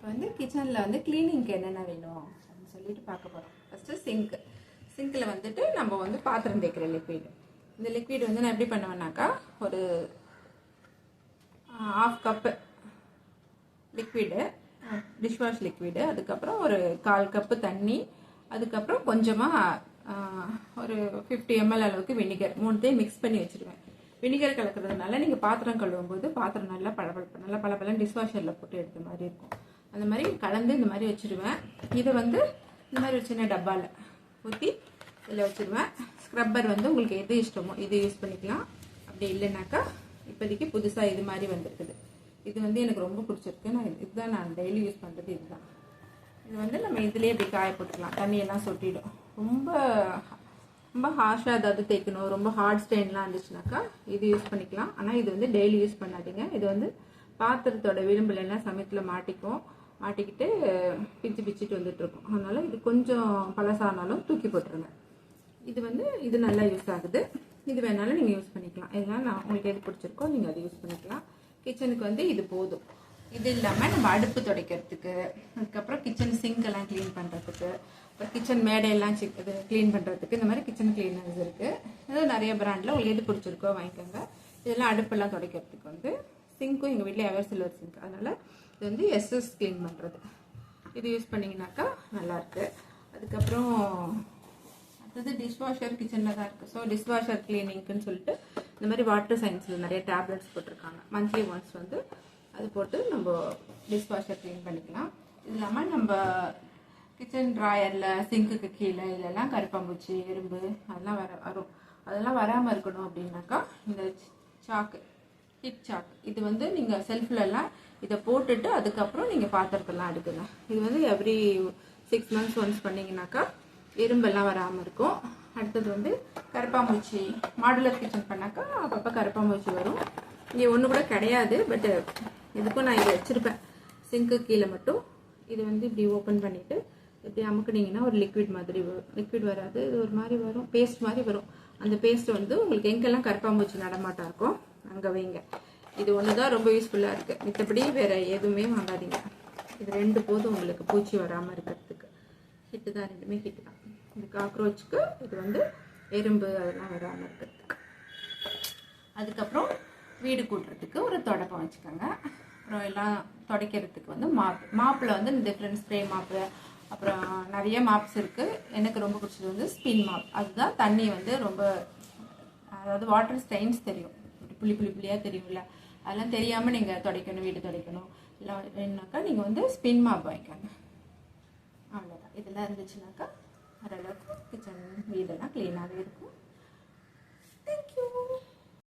இப்போ வந்து கிச்சனில் வந்து க்ளீனிங்க்கு என்னென்ன வேணும் அப்படின்னு சொல்லிட்டு பார்க்க போகிறோம். ஃபஸ்ட்டு சிங்கில் வந்துட்டு நம்ம வந்து பாத்திரம் தேய்க்கிற லிக்விட். இந்த லிக்விட் வந்து நான் எப்படி பண்ணுவேன்னாக்கா, ஒரு 1/2 கப்பு லிக்விடு, டிஷ்வாஷ் லிக்விடு, அதுக்கப்புறம் ஒரு 1/4 கப்பு தண்ணி, அதுக்கப்புறம் கொஞ்சமாக ஒரு 50 ml அளவுக்கு வினிகர், 3த்தையும் மிக்ஸ் பண்ணி வச்சுருவேன். வினிகர் கலக்கிறதுனால நீங்கள் பாத்திரம் கழுவும் போது பாத்திரம் நல்லா பளபளன்னு டிஷ்வாஷரில் போட்டு எடுத்த மாதிரி இருக்கும். அந்த மாதிரி கலந்து இந்த மாதிரி வச்சுருவேன். இதை வந்து இந்த மாதிரி ஒரு சின்ன டப்பாவில் ஊற்றி இதில் வச்சுருவேன். ஸ்க்ரப்பர் வந்து உங்களுக்கு எது இஷ்டமோ இது யூஸ் பண்ணிக்கலாம். அப்படி இல்லைனாக்கா இப்போதைக்கு புதுசாக இது மாதிரி வந்துருக்குது. இது வந்து எனக்கு ரொம்ப பிடிச்சிருக்கு. இதுதான் நான் டெய்லி யூஸ் பண்ணுறது. இதுதான். இது வந்து நம்ம இதுலேயே இப்படி காய போட்டுக்கலாம். தண்ணியெல்லாம் சொட்டிடும். ரொம்ப ஹார்ஷாக ஏதாவது தேய்க்கணும், ரொம்ப ஹார்ட் ஸ்டெயின்லாம் இருந்துச்சுனாக்கா இது யூஸ் பண்ணிக்கலாம். ஆனால் இது வந்து டெய்லி யூஸ் பண்ணாதீங்க. இது வந்து பாத்திரத்தோட விளிம்புலலாம் சமயத்தில் மாட்டிக்கிட்டு பிச்சுட்டு வந்துட்டு இருக்கும். அதனால இது கொஞ்சம் பழசானாலும் தூக்கி போட்டுருங்க. இது நல்லா யூஸ் ஆகுது. இது வேணாலும் நீங்கள் யூஸ் பண்ணிக்கலாம். இதெல்லாம் நான் உங்களுக்கு எது பிடிச்சிருக்கோ நீங்கள் அதை யூஸ் பண்ணிக்கலாம். கிச்சனுக்கு வந்து இது போதும். இது இல்லாமல் நம்ம அடுப்பு துடைக்கிறதுக்கு, அதுக்கப்புறம் கிச்சன் சிங்க் க்ளீன் பண்ணுறதுக்கு, அப்புறம் கிச்சன் மேடையெல்லாம் இது க்ளீன் பண்ணுறதுக்கு இந்த மாதிரி கிச்சன் கிளீனர்ஸ் இருக்குது. இது நிறைய பிராண்டில் உங்களுக்கு எது பிடிச்சிருக்கோ வாங்கிக்கோங்க. இதெல்லாம் அடுப்பெல்லாம் துடைக்கிறதுக்கு வந்து சிங்க்கும் எங்கள் வீட்டில் எவர் சில்வர் சிங்க், அதனால் இது வந்து எஸ்எஸ் க்ளீன் பண்ணுறது. இது யூஸ் பண்ணிங்கனாக்கா நல்லாயிருக்கு. அதுக்கப்புறம் அடுத்தது டிஷ்வாஷர் கிச்சனில் தான் இருக்குது. ஸோ டிஷ்வாஷர் க்ளீனிங்க்குன்னு சொல்லிட்டு இந்த மாதிரி வாட்டர் சயின்ஸில் நிறைய டேப்லெட்ஸ் போட்டிருக்காங்க. மந்த்லி ஒன்ஸ் வந்து அது போட்டு நம்ம டிஷ்வாஷர் க்ளீன் பண்ணிக்கலாம். இது இல்லாமல் நம்ம கிச்சன் ட்ராயரில் சிங்க்குக்கு கீழே இதெல்லாம் கருப்பாம்பூச்சி, எறும்பு அதெல்லாம் வரும். அதெல்லாம் வராமல் இருக்கணும் அப்படின்னாக்கா இந்த ஹிட் சாக்கு இது வந்து நீங்கள் செல்ஃப்லலாம் இதை போட்டுட்டு அதுக்கப்புறம் நீங்கள் பாத்திரத்தெல்லாம் அடுக்குங்க. இது வந்து எவ்ரி 6 months ஒன்ஸ் பண்ணிங்கனாக்கா எறும்பெல்லாம் வராமல் இருக்கும். அடுத்தது வந்து கருப்பாம்பூச்சி, மாடுலர் கிச்சன் பண்ணாக்கா அப்பப்போ கருப்பாம்பூச்சி வரும். இங்கே ஒன்று கூட கிடையாது, பட் இதுக்கும் நான் இதை வச்சுருப்பேன். சிங்க்கு கீழே மட்டும் இது வந்து இப்படி ஓப்பன் பண்ணிவிட்டு இப்படி அமுக்குனிங்கன்னா ஒரு லிக்விட் வராது, இது ஒரு மாதிரி வரும், பேஸ்ட் மாதிரி வரும். அந்த பேஸ்ட் வந்து உங்களுக்கு எங்கெல்லாம் கருப்பாம்பூச்சி நடமாட்டம் இருக்கும் அங்கே வைங்க. இது ஒன்று தான் ரொம்ப யூஸ்ஃபுல்லாக இருக்குது. மற்றபடி வேறு எதுவுமே வாங்காதீங்க. இது 2 போதும் உங்களுக்கு பூச்சி வராமல் இருக்கிறதுக்கு. ஹிட்டு தான், 2மே ஹிட்டு தான். இது காக்ரோச்சுக்கு, இது வந்து எறும்பு அதெல்லாம் வராமல் இருக்கிறதுக்கு. அதுக்கப்புறம் வீடு கூட்டுறதுக்கு ஒரு தொடப்பம் வச்சுக்கோங்க. அப்புறம் எல்லாம் துடைக்கிறதுக்கு வந்து மாப்பில் வந்து டிஃப்ரெண்ட் ஸ்ப்ரே மாப்பு, அப்புறம் நிறைய மாப்ஸ் இருக்குது. எனக்கு ரொம்ப பிடிச்சது வந்து ஸ்பின் மாப். அதுதான் தண்ணி வந்து ரொம்ப, அதாவது வாட்டர் ஸ்டெயின்ஸ் தெரியும், புளியாக தெரியும்ல, அதெல்லாம் தெரியாமல் நீங்கள் துடைக்கணும், வீடு துடைக்கணும் இல்லை வேணுனாக்கா நீங்கள் வந்து ஸ்பின் மாப் வாங்கிக்கோங்க. அவ்வளோதான். இதெல்லாம் இருந்துச்சுனாக்கா ஓரளவுக்கு கிச்சன் வீடெல்லாம் க்ளீனாகவே இருக்கும்.